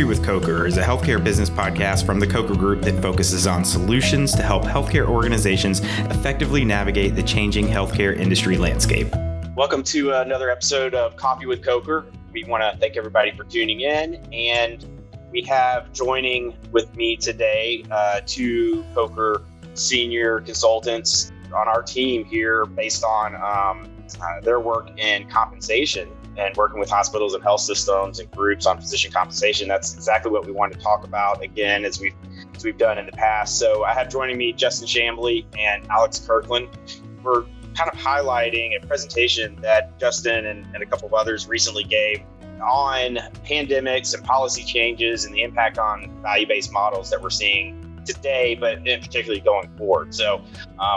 Coffee with Coker is a healthcare business podcast from the Coker Group that focuses on solutions to help healthcare organizations effectively navigate the changing healthcare industry landscape. Welcome to another episode of Coffee with Coker. We want to thank everybody for tuning in, and we have joining with me today two Coker senior consultants on our team here based on their work in compensation and working with hospitals and health systems and groups on physician compensation. That's exactly what we want to talk about again, as we've done in the past. So I have joining me Justin Chamblee and Alex Kirkland. We're kind of highlighting a presentation that Justin and a couple of others recently gave on pandemics and policy changes and the impact on value-based models that we're seeing today, but in particularly going forward. So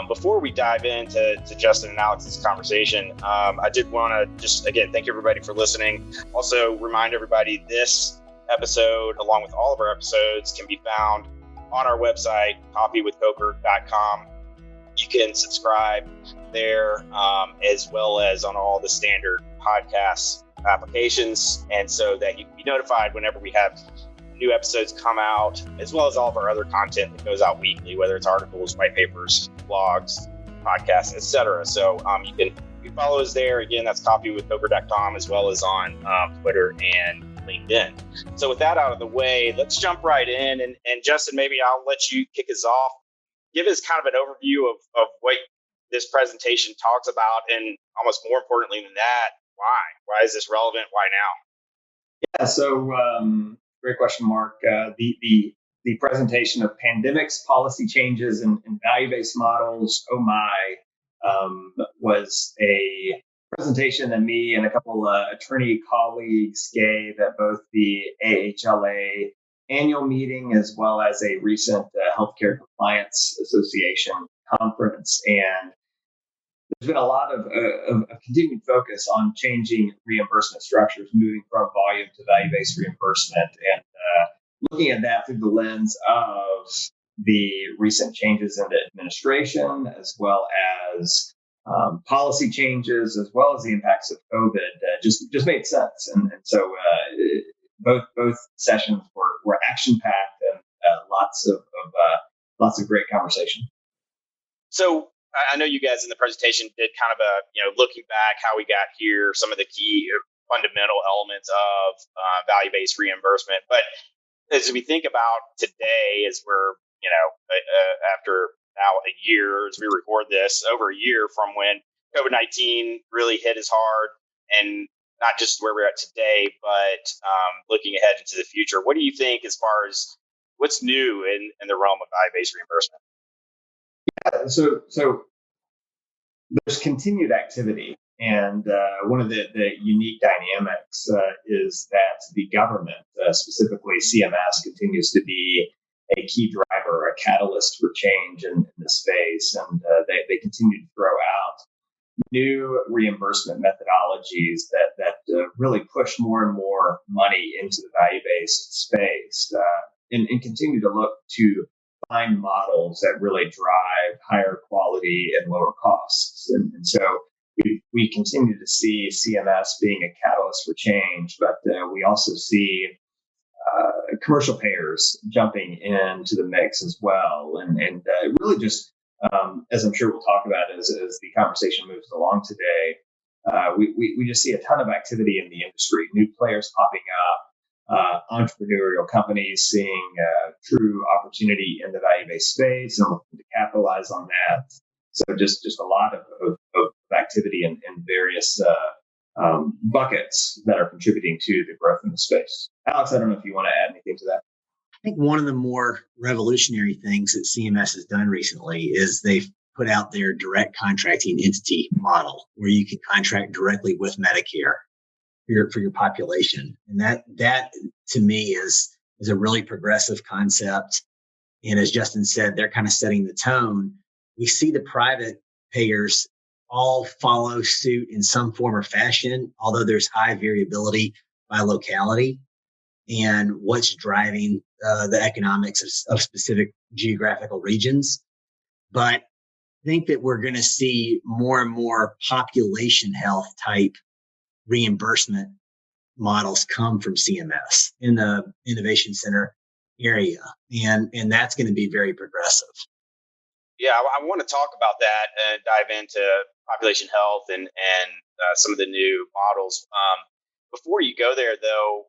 before we dive into Justin and Alex's conversation, I did want to just, again, thank everybody for listening. Also remind everybody this episode, along with all of our episodes, can be found on our website, coffeewithcoker.com. You can subscribe there, as well as on all the standard podcast applications, and so that you can be notified whenever we have new episodes come out, as well as all of our other content that goes out weekly, whether it's articles, white papers, blogs, podcasts, etc. So you can follow us there. Again, that's coffeewithcoker.com, as well as on Twitter and LinkedIn. So with that out of the way, let's jump right in. And Justin, maybe I'll let you kick us off. Give us kind of an overview of what this presentation talks about, and almost more importantly than that, why? Why is this relevant? Why now? Yeah, so great question, Mark. The presentation of pandemics, policy changes, and value-based models, was a presentation that me and a couple attorney colleagues gave at both the AHLA annual meeting as well as a recent Healthcare Compliance Association conference. And there's been a lot of continued focus on changing reimbursement structures, moving from volume to value-based reimbursement, and looking at that through the lens of the recent changes in the administration, as well as policy changes, as well as the impacts of COVID. Just made sense, and so both sessions were action-packed and lots of great conversation. So I know you guys in the presentation did kind of looking back how we got here, some of the key fundamental elements of value-based reimbursement. But as we think about today, as we're, after now a year, as we record this, over a year from when COVID-19 really hit us hard, and not just where we're at today, but looking ahead into the future, what do you think as far as what's new in the realm of value-based reimbursement? So there's continued activity, and one of the unique dynamics is that the government, specifically CMS, continues to be a key driver, a catalyst for change in this space, and they continue to throw out new reimbursement methodologies that really push more and more money into the value-based space, and continue to look to find models that really drive higher quality and lower costs. And so we continue to see CMS being a catalyst for change, but we also see commercial payers jumping into the mix as well. And really just, as I'm sure we'll talk about as the conversation moves along today, we just see a ton of activity in the industry, new players popping up, entrepreneurial companies seeing true opportunity in the value-based space and looking to capitalize on that. So just a lot of activity in various buckets that are contributing to the growth in the space. Alex, I don't know if you want to add anything to that. I think one of the more revolutionary things that CMS has done recently is they've put out their direct contracting entity model, where you can contract directly with Medicare for your population. And that to me is a really progressive concept. And as Justin said, they're kind of setting the tone. We see the private payers all follow suit in some form or fashion, although there's high variability by locality and what's driving the economics of specific geographical regions. But I think that we're going to see more and more population health type reimbursement models come from CMS in the Innovation Center area. And that's going to be very progressive. Yeah, I want to talk about that and dive into population health and some of the new models. Before you go there, though,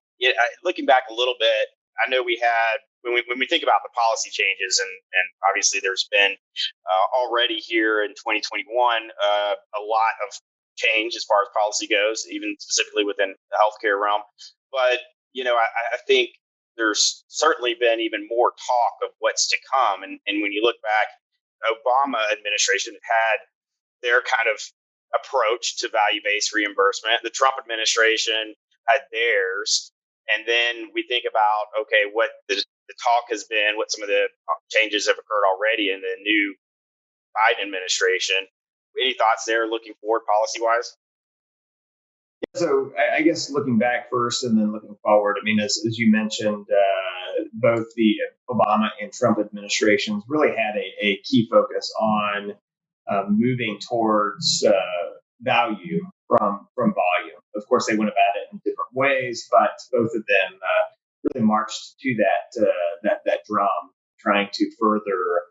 looking back a little bit, I know we had when we think about the policy changes, and obviously there's been already here in 2021 a lot of change as far as policy goes, even specifically within the healthcare realm. But I think there's certainly been even more talk of what's to come. And when you look back, Obama administration had their kind of approach to value-based reimbursement. The Trump administration had theirs. And then we think about, okay, what the talk has been, what some of the changes have occurred already in the new Biden administration. Any thoughts there looking forward policy-wise? So I guess looking back first and then looking forward, I mean, as you mentioned, both the Obama and Trump administrations really had a key focus on moving towards value from volume. Of course, they went about it in different ways, but both of them really marched to that drum, trying to further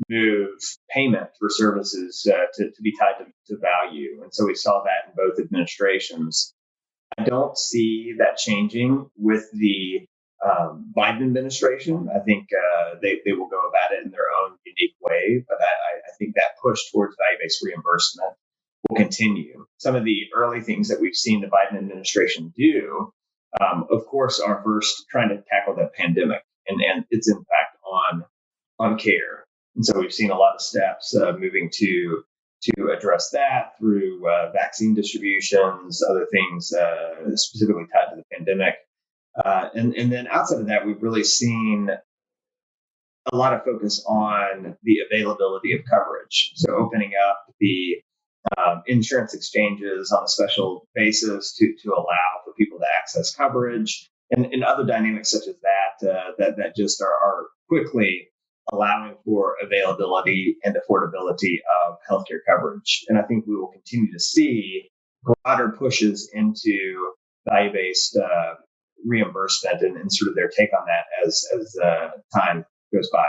move payment for services to be tied to value. And so we saw that in both administrations. I don't see that changing with the Biden administration. I think they will go about it in their own unique way, but I think that push towards value-based reimbursement will continue. Some of the early things that we've seen the Biden administration do, of course, are first trying to tackle the pandemic and its impact on care. And so we've seen a lot of steps moving to address that through vaccine distributions, other things specifically tied to the pandemic. And then outside of that, we've really seen a lot of focus on the availability of coverage. So opening up the insurance exchanges on a special basis to allow for people to access coverage and other dynamics such as that just are quickly allowing for availability and affordability of healthcare coverage. And I think we will continue to see broader pushes into value-based reimbursement and sort of their take on that as time goes by.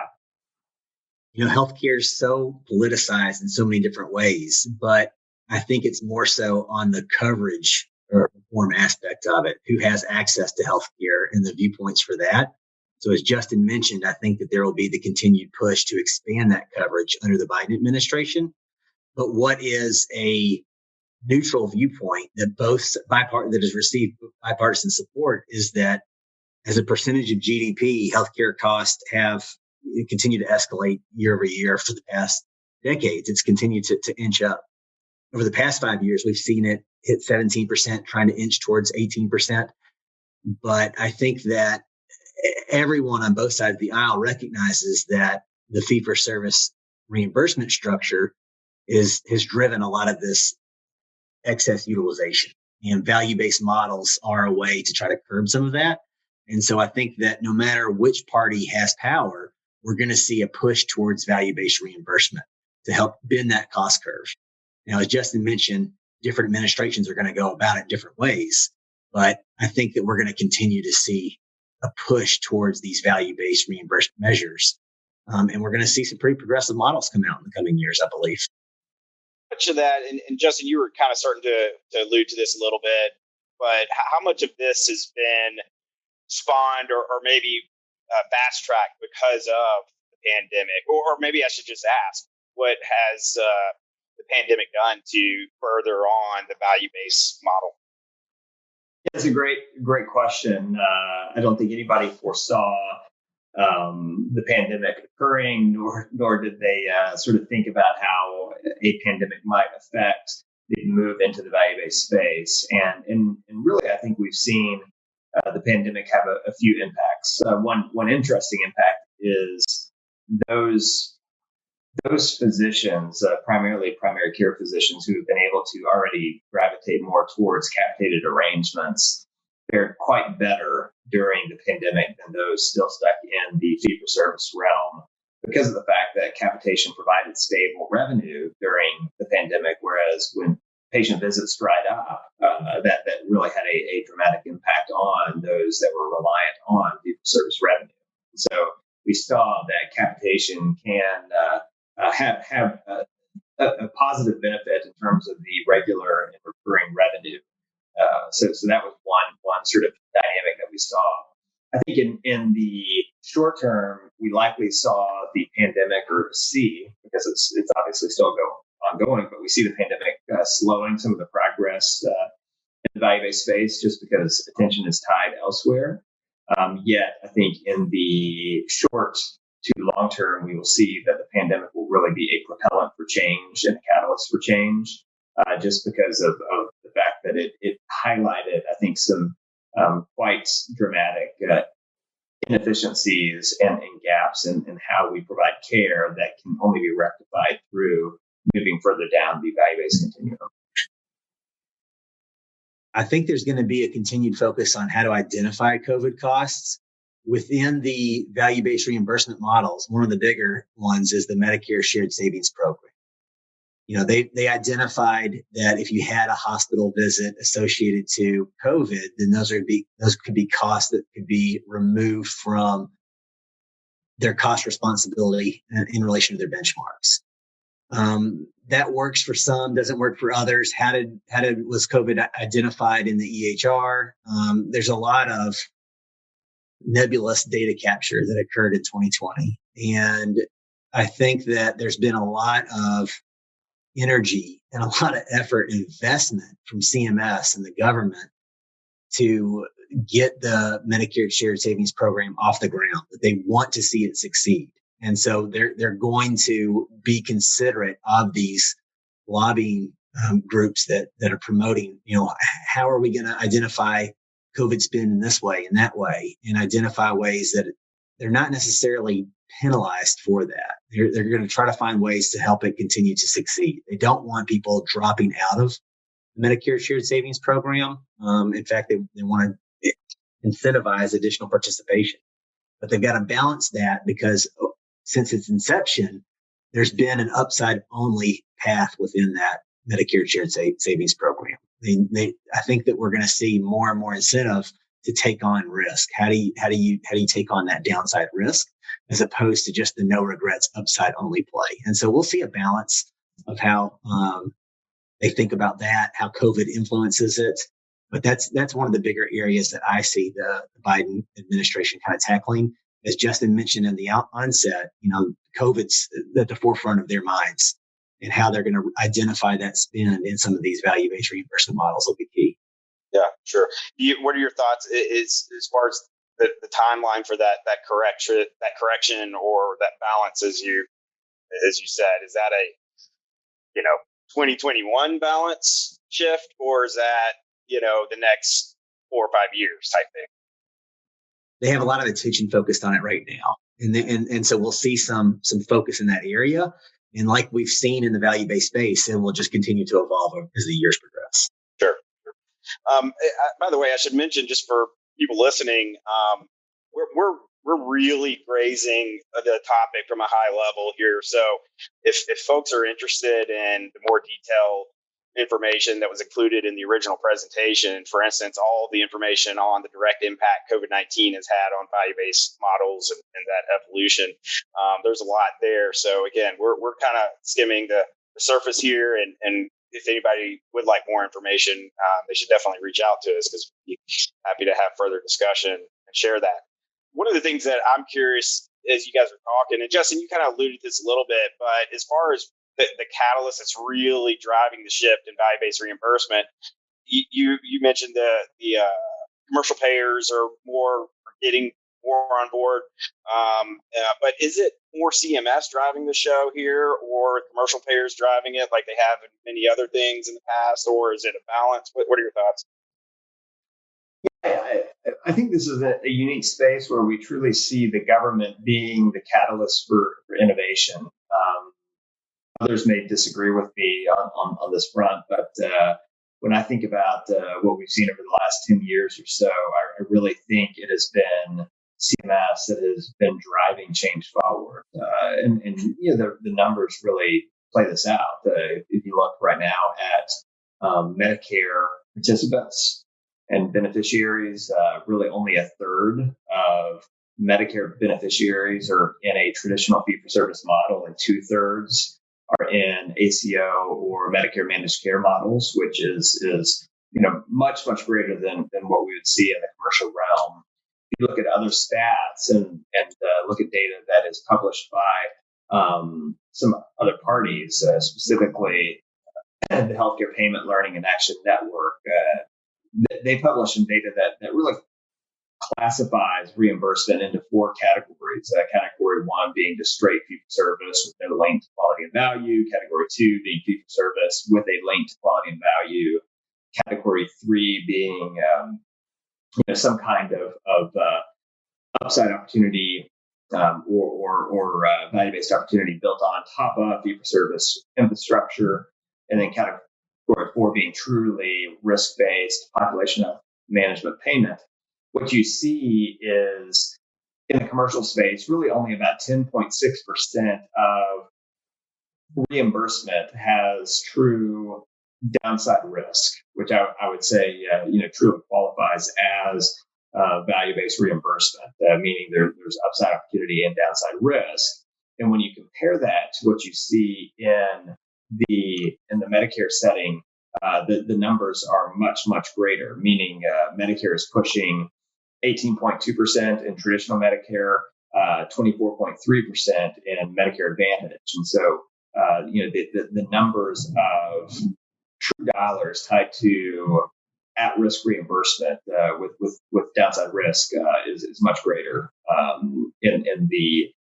Healthcare is so politicized in so many different ways, but I think it's more so on the coverage or reform aspect of it. Who has access to healthcare and the viewpoints for that? So as Justin mentioned, I think that there will be the continued push to expand that coverage under the Biden administration. But what is a neutral viewpoint that that has received bipartisan support is that as a percentage of GDP, healthcare costs have continued to escalate year over year for the past decades. It's continued to inch up. Over the past 5 years, we've seen it hit 17%, trying to inch towards 18%. But I think that everyone on both sides of the aisle recognizes that the fee-for-service reimbursement structure has driven a lot of this excess utilization, and value-based models are a way to try to curb some of that. And so I think that no matter which party has power, we're going to see a push towards value-based reimbursement to help bend that cost curve. Now, as Justin mentioned, different administrations are going to go about it different ways, but I think that we're going to continue to see a push towards these value-based reimbursement measures. And we're going to see some pretty progressive models come out in the coming years, I believe. Much of that, and Justin, you were kind of starting to allude to this a little bit, but how much of this has been spawned or maybe fast-tracked because of the pandemic? Or maybe I should just ask, what has the pandemic done to further on the value-based model? It's a great question. I don't think anybody foresaw the pandemic occurring, nor did they sort of think about how a pandemic might affect the move into the value-based space. And really, I think we've seen the pandemic have a few impacts. One interesting impact is those physicians, primarily primary care physicians, who have been able to already gravitate more towards capitated arrangements, fared quite better during the pandemic than those still stuck in the fee-for-service realm because of the fact that capitation provided stable revenue during the pandemic, whereas when patient visits dried up, that really had a dramatic impact on those that were reliant on fee-for-service revenue. So we saw that capitation can have a positive benefit in terms of the regular and recurring revenue. So that was one sort of dynamic that we saw. I think in the short term, we likely saw the pandemic, because it's obviously still ongoing, but we see the pandemic slowing some of the progress in the value-based space just because attention is tied elsewhere. Yet, I think in the short to long term, we will see that the pandemic will really be a propellant for change and a catalyst for change, just because of the fact that it highlighted, I think, some quite dramatic inefficiencies and gaps in how we provide care that can only be rectified through moving further down the value-based continuum. I think there's going to be a continued focus on how to identify COVID costs within the value-based reimbursement models. One of the bigger ones is the Medicare Shared Savings Program. They identified that if you had a hospital visit associated to COVID, then those could be costs that could be removed from their cost responsibility in relation to their benchmarks. That works for some, doesn't work for others. Was COVID identified in the EHR? There's a lot of nebulous data capture that occurred in 2020. And I think that there's been a lot of energy and a lot of effort and investment from CMS and the government to get the Medicare Shared Savings Program off the ground, that they want to see it succeed. And so they're going to be considerate of these lobbying groups that are promoting, how are we going to identify COVID spend in this way and that way, and identify ways that they're not necessarily penalized for that. They're going to try to find ways to help it continue to succeed. They don't want people dropping out of the Medicare Shared Savings Program. In fact, they want to incentivize additional participation, but they've got to balance that because since its inception, there's been an upside-only path within that Medicare Shared Savings Program. I think that we're going to see more and more incentive to take on risk. How do you take on that downside risk as opposed to just the no regrets upside-only play? And so we'll see a balance of how they think about that, how COVID influences it. But that's one of the bigger areas that I see the Biden administration kind of tackling. As Justin mentioned in the onset, COVID's at the forefront of their minds, and how they're going to identify that spend in some of these value-based reimbursement models will be key. Yeah, sure. What are your thoughts as far as the timeline for that correction or that balance, as you said? Is that a 2021 balance shift, or is that the next 4 or 5 years type thing? They have a lot of attention focused on it right now. And so we'll see some focus in that area. And like we've seen in the value-based space, it will just continue to evolve as the years progress. Sure. By the way, I should mention, just for people listening, we're really grazing the topic from a high level here. So if folks are interested in the more detailed information that was included in the original presentation, for instance, all the information on the direct impact COVID-19 has had on value-based models and that evolution, there's a lot there. So again, we're kind of skimming the surface here, and if anybody would like more information, they should definitely reach out to us, because we'd be happy to have further discussion and share that. One of the things that I'm curious, as you guys are talking, and Justin, you kind of alluded to this a little bit, but as far as the catalyst that's really driving the shift in value-based reimbursement, you mentioned the commercial payers are getting more on board, but is it more CMS driving the show here, or commercial payers driving it like they have in many other things in the past, or is it a balance? What are your thoughts? I think this is a unique space where we truly see the government being the catalyst for innovation. Others may disagree with me on this front, but when I think about what we've seen over the last 10 years or so, I really think it has been CMS that has been driving change forward. And the numbers really play this out. If you look right now at Medicare participants and beneficiaries. Really only a third of Medicare beneficiaries are in a traditional fee-for-service model, and 2/3 are in ACO or Medicare managed care models, which is much greater than what we would see in the commercial realm. If you look at other stats and look at data that is published by some other parties, specifically the Healthcare Payment Learning and Action Network, they publish some data that really classifies reimbursement into 4 categories. Category 1 being just straight fee-for-service with no link to quality and value. Category 2 being fee-for-service with a link to quality and value. Category 3 being some kind of upside opportunity or value-based opportunity built on top of fee-for-service infrastructure. And then category 4 being truly risk-based population health management payment. What you see is in the commercial space, really only about 10.6% of reimbursement has true downside risk, which I would say, truly qualifies as value-based reimbursement, meaning there's upside opportunity and downside risk. And when you compare that to what you see in the Medicare setting, the numbers are much greater, meaning Medicare is pushing 18.2% in traditional Medicare, 24.3% in Medicare Advantage. And so, the numbers of true dollars tied to at-risk reimbursement with downside risk is much greater in the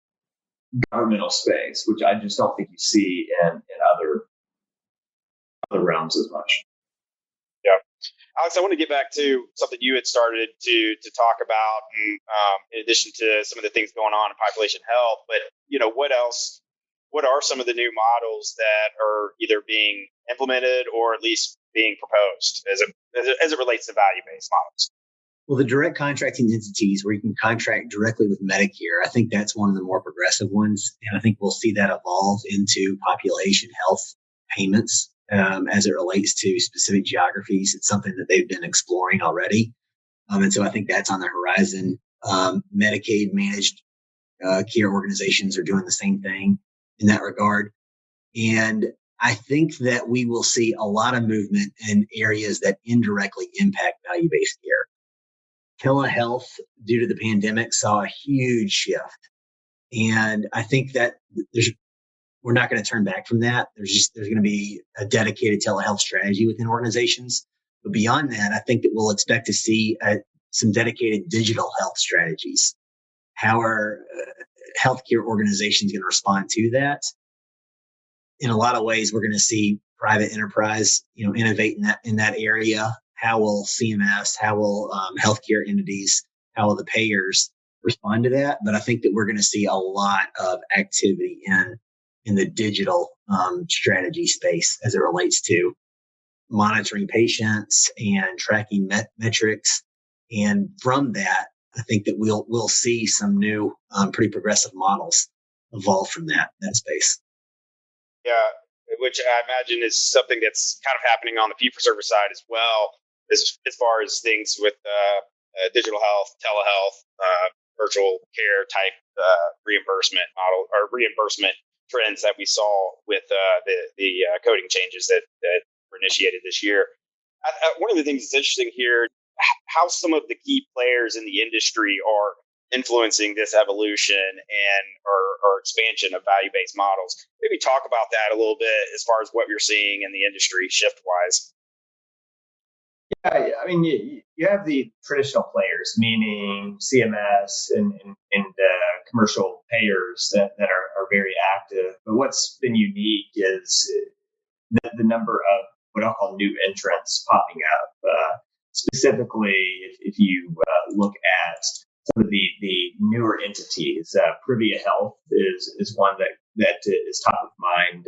governmental space, which I just don't think you see in other realms as much. Yeah. Alex, I want to get back to something you had started to talk about, in addition to some of the things going on in population health. But what are some of the new models that are either being implemented or at least being proposed as it relates to value-based models? Well, the direct contracting entities where you can contract directly with Medicare, I think that's one of the more progressive ones. And I think we'll see that evolve into population health payments as it relates to specific geographies. It's something that they've been exploring already. And so I think that's on the horizon. Medicaid managed care organizations are doing the same thing in that regard. And I think that we will see a lot of movement in areas that indirectly impact value-based care. Telehealth, due to the pandemic, saw a huge shift. And I think that we're not going to turn back from that. There's going to be a dedicated telehealth strategy within organizations. But beyond that, I think that we'll expect to see some dedicated digital health strategies. How are healthcare organizations going to respond to that? In a lot of ways, we're going to see private enterprise, innovate in that area. How will CMS, how will healthcare entities, how will the payers respond to that? But I think that we're going to see a lot of activity in the digital strategy space as it relates to monitoring patients and tracking metrics. And from that, I think that we'll see some new, pretty progressive models evolve from that space. Yeah, which I imagine is something that's kind of happening on the fee-for-service side as well, as far as things with digital health, telehealth, virtual care type reimbursement model or reimbursement trends that we saw with the coding changes that were initiated this year. One of the things that's interesting here, how some of the key players in the industry are influencing this evolution and or expansion of value-based models. Maybe talk about that a little bit as far as what you're seeing in the industry shift-wise. Yeah, I mean, you have the traditional players, meaning CMS and commercial payers that are very active. But what's been unique is the number of what I'll call new entrants popping up. Specifically, if you look at some of the newer entities, Privia Health is one that is top of mind.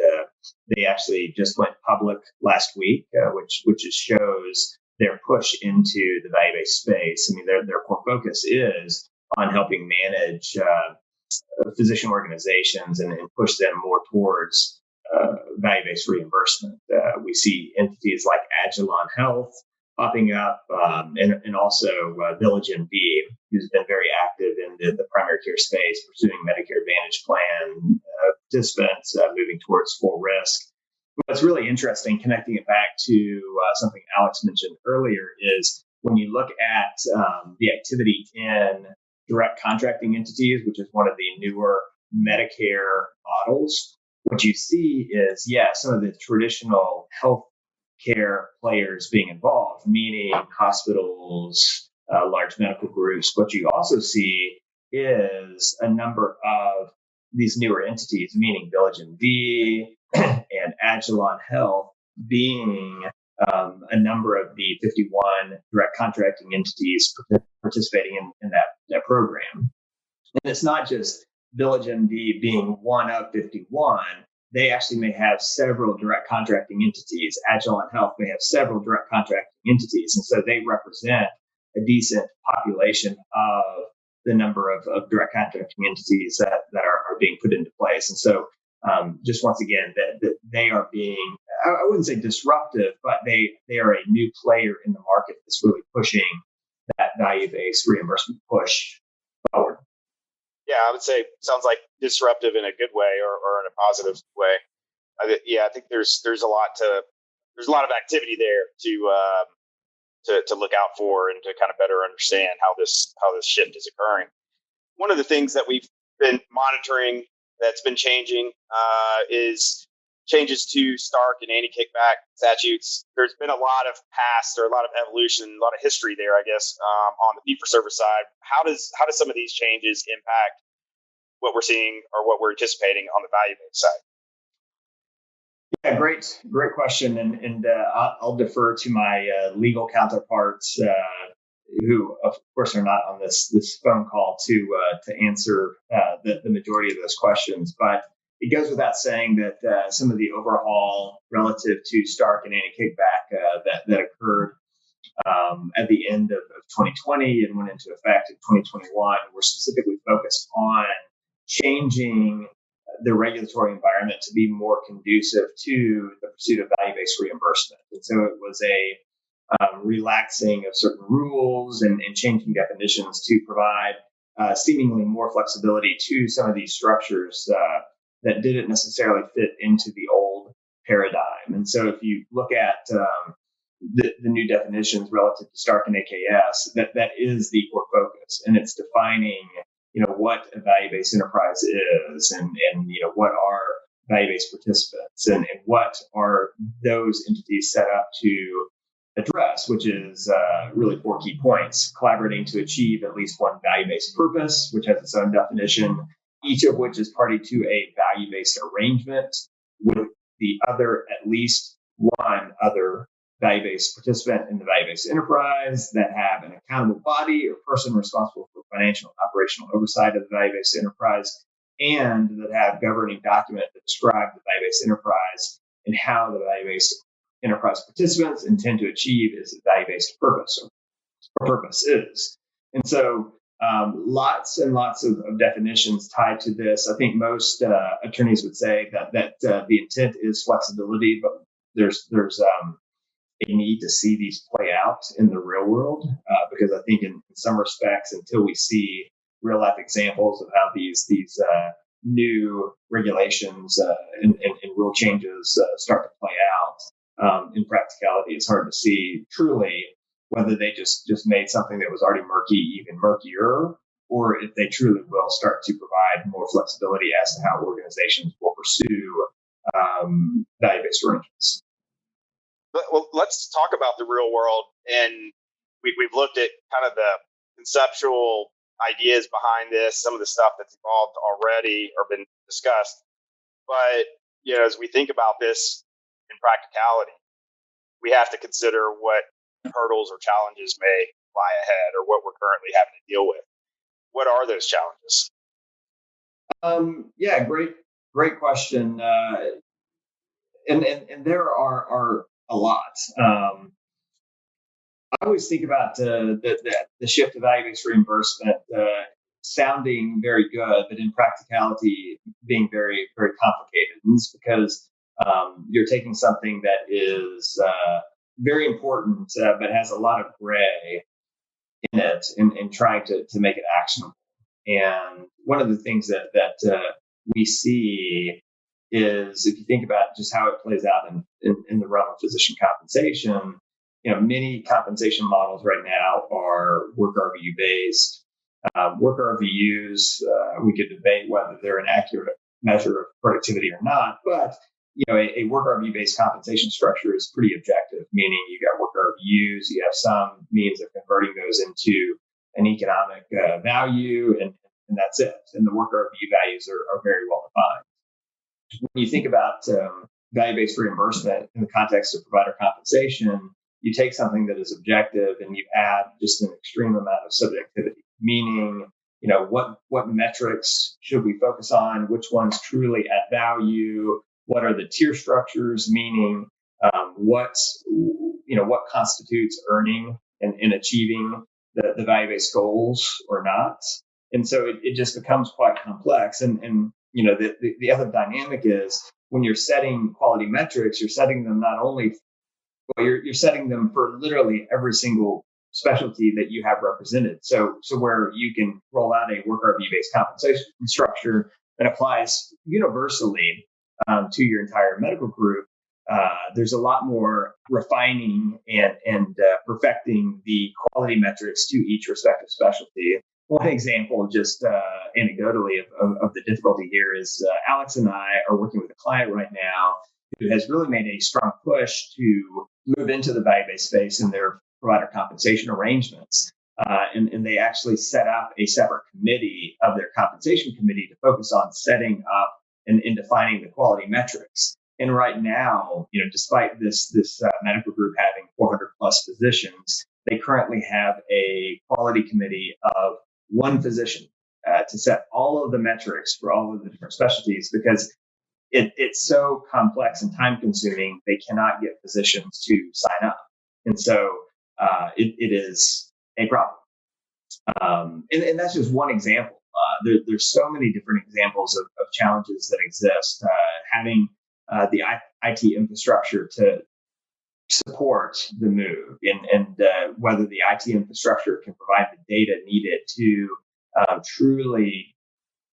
They actually just went public last week, which shows their push into the value-based space. I mean, their core focus is on helping manage physician organizations and push them more towards value-based reimbursement. We see entities like Agilon Health, popping up, and also Diligent V, who's been very active in the primary care space, pursuing Medicare Advantage plan participants, moving towards full risk. What's really interesting, connecting it back to something Alex mentioned earlier, is when you look at the activity in direct contracting entities, which is one of the newer Medicare models, what you see is, some of the traditional health care players being involved, meaning hospitals, large medical groups. What you also see is a number of these newer entities, meaning Diligent V and Agilon Health, being a number of the 51 direct contracting entities participating in that program. And it's not just Diligent V being one of 51. They actually may have several direct contracting entities. Agilon Health may have several direct contracting entities. And so they represent a decent population of the number of direct contracting entities that are being put into place. And so just once again, that they are being, I wouldn't say disruptive, but they are a new player in the market that's really pushing that value-based reimbursement push forward. Yeah, I would say sounds like disruptive in a good way or in a positive way. I think there's a lot of activity there to look out for and to kind of better understand how this shift is occurring. One of the things that we've been monitoring that's been changing is changes to Stark and anti-kickback statutes. There's been a lot of past or a lot of evolution, a lot of history there, I guess, on the fee-for-service side. How does some of these changes impact what we're seeing or what we're anticipating on the value-based side? Yeah, great question, and I'll defer to my legal counterparts, who of course are not on this phone call to answer the majority of those questions. But it goes without saying that some of the overhaul relative to Stark and anti-kickback that occurred at the end of 2020 and went into effect in 2021 were specifically focused on changing the regulatory environment to be more conducive to the pursuit of value-based reimbursement. And so it was a relaxing of certain rules and changing definitions to provide seemingly more flexibility to some of these structures that didn't necessarily fit into the old paradigm. And so if you look at the new definitions relative to Stark and AKS, that is the core focus, and it's defining what a value-based enterprise is, and what are value-based participants, and what are those entities set up to address, which is really 4 key points: collaborating to achieve at least one value-based purpose, which has its own definition, each of which is party to a value-based arrangement with the other, at least one other value-based participant in the value-based enterprise, that have an accountable body or person responsible for financial and operational oversight of the value-based enterprise, and that have governing document that describe the value-based enterprise and how the value-based enterprise participants intend to achieve its value-based purpose or purpose is. And so lots and lots of definitions tied to this. I think most attorneys would say that the intent is flexibility, but there's a need to see these play out in the real world, because I think in some respects, until we see real life examples of how these new regulations and rule changes start to play out in practicality, it's hard to see truly whether they just made something that was already murky even murkier, or if they truly will start to provide more flexibility as to how organizations will pursue value-based arrangements. Well, let's talk about the real world, and we've looked at kind of the conceptual ideas behind this, some of the stuff that's evolved already or been discussed. But as we think about this in practicality, we have to consider what hurdles or challenges may lie ahead, or what we're currently having to deal with. What are those challenges? Yeah, great question, and there are a lot. I always think about the shift to value-based reimbursement sounding very good, but in practicality being very, very complicated. And it's because you're taking something that is very important, but has a lot of gray in it in trying to make it actionable. And one of the things that we see is, if you think about just how it plays out in the realm of physician compensation, many compensation models right now are work RVU based. Work RVUs, we could debate whether they're an accurate measure of productivity or not, but a work RVU based compensation structure is pretty objective, meaning you got work RVUs, you have some means of converting those into an economic value, and that's it. And the work RVU values are very well defined. When you think about value-based reimbursement in the context of provider compensation, you take something that is objective and you add just an extreme amount of subjectivity, meaning, what metrics should we focus on? Which ones truly add value? What are the tier structures? Meaning, what constitutes earning and achieving the value-based goals or not? And so it just becomes quite complex. And the other dynamic is, when you're setting quality metrics, you're setting them not only, you're setting them for literally every single specialty that you have represented. So where you can roll out a work RVU based compensation structure that applies universally to your entire medical group, there's a lot more refining and perfecting the quality metrics to each respective specialty. One example, just anecdotally, of the difficulty here is Alex and I are working with a client right now who has really made a strong push to move into the value-based space in their provider compensation arrangements. And they actually set up a separate committee of their compensation committee to focus on setting up and defining the quality metrics. And right now, despite this medical group having 400 plus physicians, they currently have a quality committee of one physician to set all of the metrics for all of the different specialties, because it's so complex and time consuming, they cannot get physicians to sign up. And so it is a problem. And that's just one example. There's so many different examples of challenges that exist. Having the IT infrastructure to support the move, and whether the IT infrastructure can provide the data needed to truly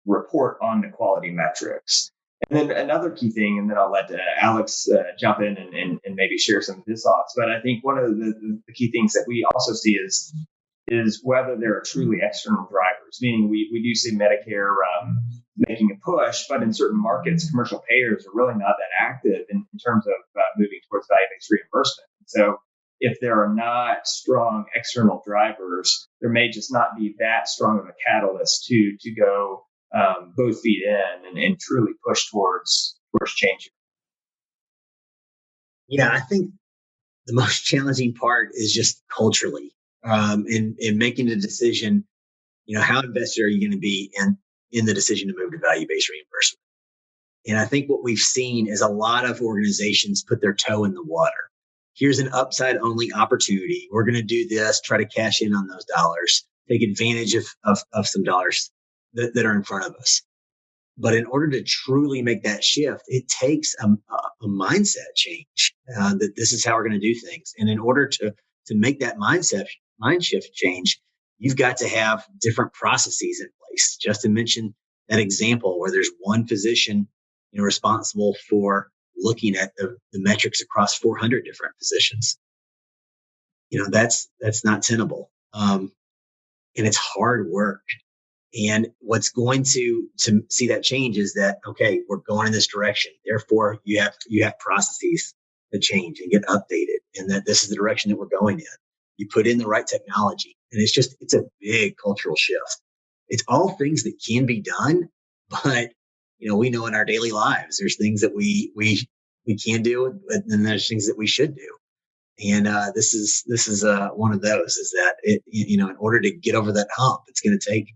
report on the quality metrics. And then another key thing, and then I'll let Alex jump in and maybe share some of his thoughts. But I think one of the key things that we also see is whether there are truly external drivers, meaning we do see Medicare making a push, but in certain markets, commercial payers are really not that active in terms of moving towards value-based reimbursement. So if there are not strong external drivers, there may just not be that strong of a catalyst to go both feet in and truly push towards change. Yeah, I think the most challenging part is just culturally, in making the decision. How invested are you going to be in the decision to move to value-based reimbursement? And I think what we've seen is a lot of organizations put their toe in the water. Here's an upside-only opportunity. We're going to do this, try to cash in on those dollars, take advantage of some dollars that are in front of us. But in order to truly make that shift, it takes a mindset change, that this is how we're going to do things. And in order to make that mind shift change, you've got to have different processes in place. Justin mentioned that example where there's one physician responsible for looking at the metrics across 400 different physicians. That's not tenable. And it's hard work. And what's going to see that change is that, okay, we're going in this direction. Therefore, you have processes to change and get updated, and that this is the direction that we're going in. You put in the right technology, and it's a big cultural shift. It's all things that can be done, but we know in our daily lives there's things that we can do, and then there's things that we should do. And this is one of those. Is that in order to get over that hump, it's going to take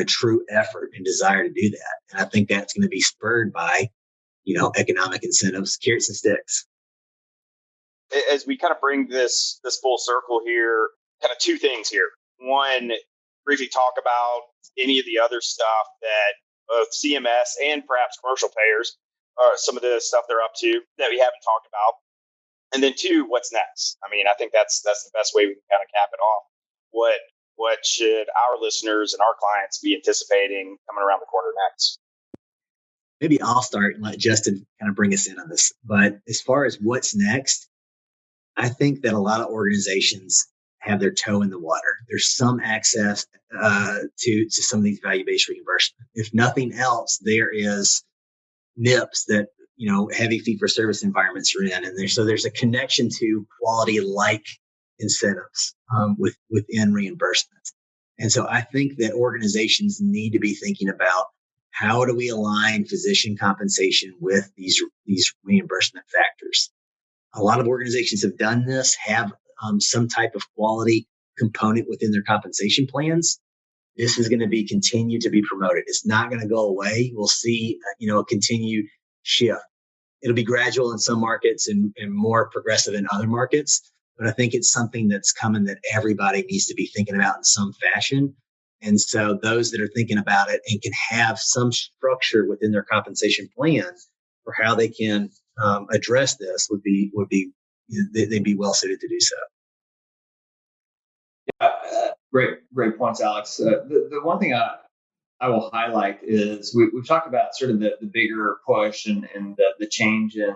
true effort and desire to do that. And I think that's going to be spurred by economic incentives, carrots and sticks. As we kind of bring this full circle here, kind of two things here. One, briefly talk about any of the other stuff that both CMS and perhaps commercial payers, some of the stuff they're up to that we haven't talked about. And then two, what's next? I mean, I think that's the best way we can kind of cap it off. What should our listeners and our clients be anticipating coming around the corner next? Maybe I'll start and let Justin kind of bring us in on this. But as far as what's next, I think that a lot of organizations have their toe in the water. There's some access to some of these value-based reimbursement. If nothing else, there is NIPS that, heavy fee-for-service environments are in. And there's a connection to quality-like incentives within reimbursement. And so I think that organizations need to be thinking about how do we align physician compensation with these reimbursement factors. A lot of organizations have done this, have some type of quality component within their compensation plans. This is going to be continued to be promoted. It's not going to go away. We'll see, a continued shift. It'll be gradual in some markets and more progressive in other markets. But I think it's something that's coming that everybody needs to be thinking about in some fashion. And so those that are thinking about it and can have some structure within their compensation plan for how they can address this they'd be well suited to do so. Great points, Alex. The one thing I will highlight is we've talked about sort of the bigger push and the change in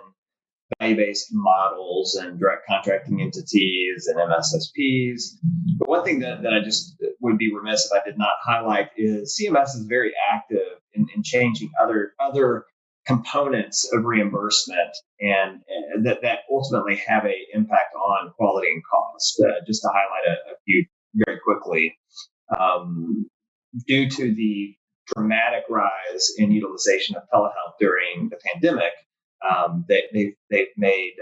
value-based models and direct contracting entities and MSSPs. But one thing that I just would be remiss if I did not highlight is CMS is very active in changing other components of reimbursement and that ultimately have a impact on quality and cost. Just to highlight a few very quickly, due to the dramatic rise in utilization of telehealth during the pandemic, they've made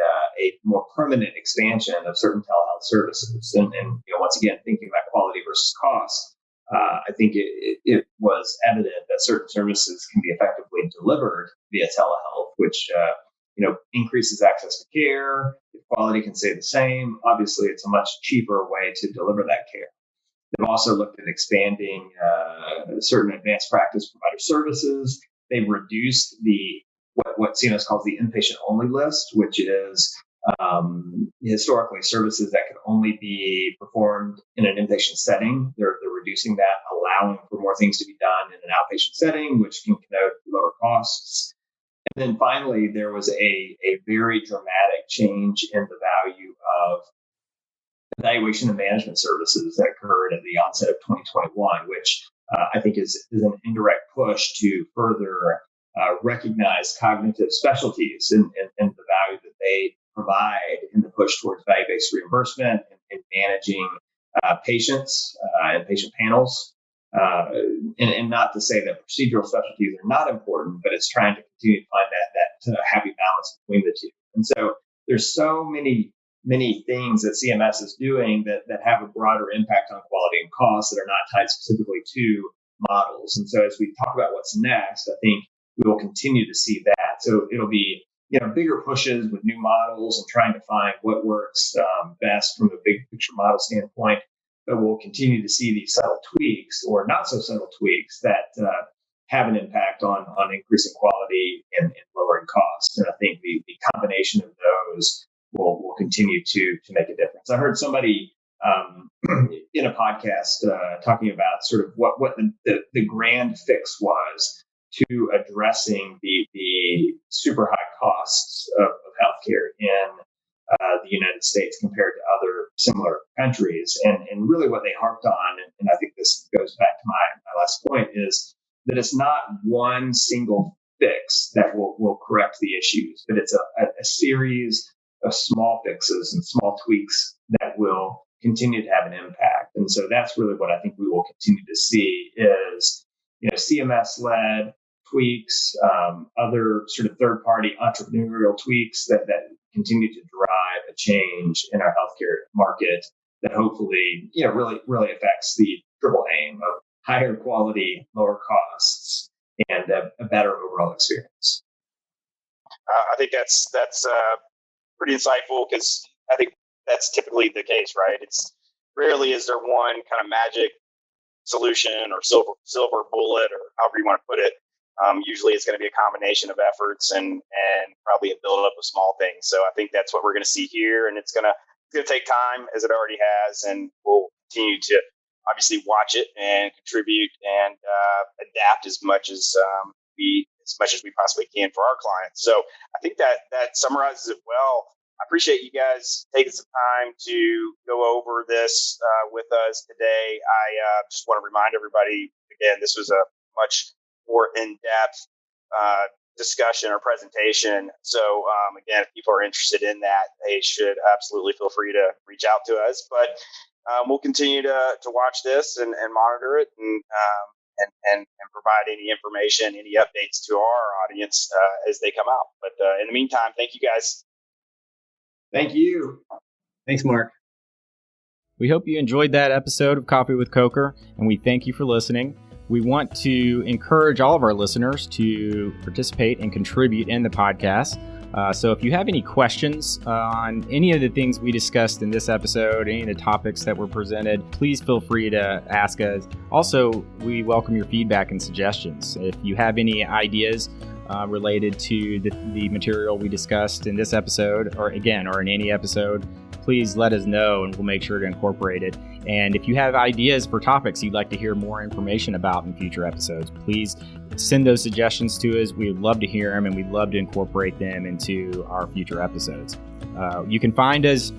a more permanent expansion of certain telehealth services. And once again, thinking about quality versus cost, I think it was evident that certain services can be effectively delivered via telehealth, which increases access to care. If quality can stay the same, obviously it's a much cheaper way to deliver that care. They've also looked at expanding certain advanced practice provider services. They've reduced what CMS calls the inpatient-only list, which is historically services that could only be performed in an inpatient setting. They're reducing that, allowing for more things to be done in an outpatient setting, which can connote lower costs. And then finally, there was a very dramatic change in the value of evaluation and management services that occurred at the onset of 2021, which I think is an indirect push to further recognize cognitive specialties and the value that they provide in the push towards value-based reimbursement and managing patients and patient panels. And not to say that procedural specialties are not important, but it's trying to continue to find that happy balance between the two. And so there's so many things that CMS is doing that have a broader impact on quality and cost that are not tied specifically to models. And so as we talk about what's next, I think we will continue to see that. So it'll be bigger pushes with new models and trying to find what works best from a big picture model standpoint. But we'll continue to see these subtle tweaks or not so subtle tweaks that have an impact on increasing quality and lowering costs. And I think the combination of those will continue to make a difference. I heard somebody in a podcast talking about sort of what the grand fix was to addressing the super high costs of healthcare in the United States compared to other similar countries. And really what they harped on, and I think this goes back to my last point, is that it's not one single fix that will correct the issues, but it's a series of small fixes and small tweaks that will continue to have an impact. And so that's really what I think we will continue to see is, CMS-led tweaks, other sort of third-party entrepreneurial tweaks that continue to drive a change in our healthcare market that hopefully, really affects the triple aim of higher quality, lower costs, and a better overall experience. I think that's pretty insightful because I think that's typically the case, right? It's rarely is there one kind of magic solution or silver bullet or however you want to put it Usually it's going to be a combination of efforts and probably a buildup of small things. So I think that's what we're going to see here, and it's going to take time, as it already has, and we'll continue to obviously watch it and contribute and adapt as much as we possibly can for our clients. So I think that summarizes it well. I appreciate you guys taking some time to go over this with us today. I just want to remind everybody, again, this was a much more in-depth discussion or presentation. So again, if people are interested in that, they should absolutely feel free to reach out to us. But we'll continue to watch this and monitor it and provide any information, any updates to our audience as they come out. But in the meantime, thank you guys. Thank you. Thanks, Mark. We hope you enjoyed that episode of Coffee with Coker, and we thank you for listening. We want to encourage all of our listeners to participate and contribute in the podcast. So if you have any questions on any of the things we discussed in this episode, any of the topics that were presented, please feel free to ask us. Also, we welcome your feedback and suggestions. If you have any ideas related to the material we discussed in this episode, or in any episode, please let us know and we'll make sure to incorporate it. And if you have ideas for topics you'd like to hear more information about in future episodes, please send those suggestions to us. We would love to hear them and we'd love to incorporate them into our future episodes. You can find us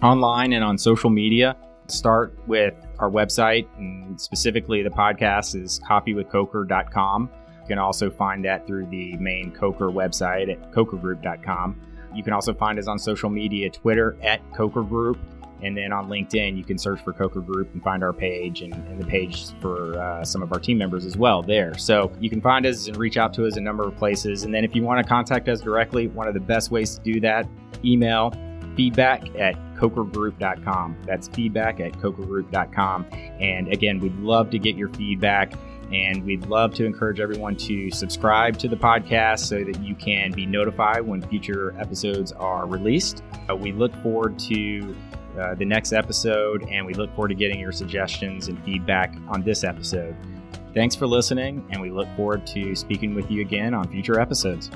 online and on social media. Start with our website, and specifically the podcast is coffeewithcoker.com. You can also find that through the main Coker website at cokergroup.com. You can also find us on social media, Twitter at Coker Group, and then on LinkedIn, you can search for Coker Group and find our page and the page for some of our team members as well there. So you can find us and reach out to us in a number of places. And then if you want to contact us directly, one of the best ways to do that, email feedback@cokergroup.com. That's feedback@cokergroup.com. And again, we'd love to get your feedback. And we'd love to encourage everyone to subscribe to the podcast so that you can be notified when future episodes are released. We look forward to the next episode, and we look forward to getting your suggestions and feedback on this episode. Thanks for listening, and we look forward to speaking with you again on future episodes.